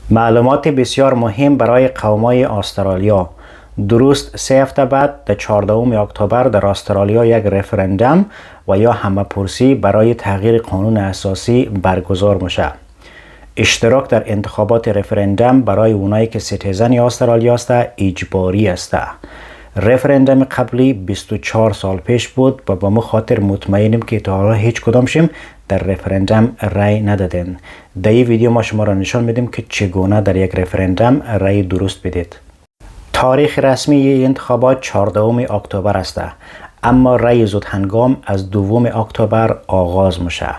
معلومات بسیار مهم برای قوم‌های استرالیا. درست 3 هفته بعد در 14 اکتبر در استرالیا یک رفرندوم و یا همه‌پرسی برای تغییر قانون اساسی برگزار میشه. اشتراک در انتخابات رفرندوم برای اونایی که سیتیزن استرالیا است اجباری است. رفرندوم قبلی 24 سال پیش بود و با ما خاطر مطمئنیم که تا حالا هیچ کدامشیم در رفرندوم رای ندادین. در این ویدیو ما شما را نشان میدیم که چگونه در یک رفرندوم رای درست بدید. تاریخ رسمی این انتخابات 14 اکتبر است، اما رای زود هنگام از 2 اکتبر آغاز میشه.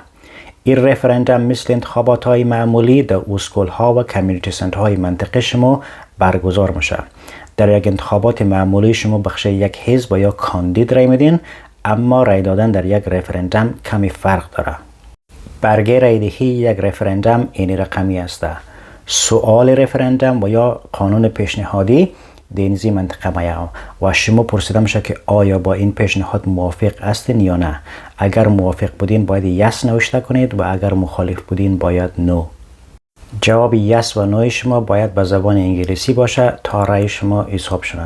این رفرندوم مثل انتخابات های معمولی در اسکول ها و کمیونیتی سنتر های منطقه شما برگزار میشه. در یک انتخابات معمولی شما بخش یک حزب یا کاندید رای میدین، اما رای دادن در یک رفرندوم کمی فرق داره. برگه رای دهی یک رفرندوم این رقمی است: سوال رفرندوم و یا قانون پیشنهادی دینزی منطقه میا و شما پرسیده میشه که آیا با این پیشنهاد موافق هستین یا نه. اگر موافق بودین باید یس نوشته کنید و اگر مخالف بودین باید نو. جواب یس و نوی شما باید به زبان انگلیسی باشه تا رای شما حساب شده.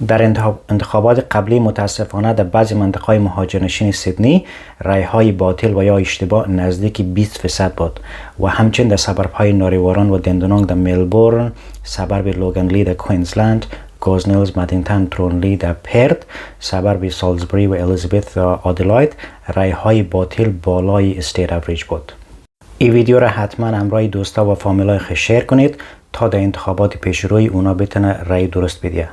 در انتخابات قبلی متاسفانه در بعضی مناطق مهاجرنشین سیدنی رای های باطل و یا اشتباه نزدیک 20% بود و همچنین در سبرب‌های ناریواران و دندونانگ در ملبورن، سبرب لوگنلی در کوینزلند، گوزنیلز مدینگتن ترونلی در پرت، سبرب سالزبری و الیزابت در آدلاید رای های باطل بالای استیت اوریج بود. این ویدیو را حتما همراه دوستا و فامیلای خود شیر کنید تا در انتخابات پیشروی اونا بتونه رای درست بده.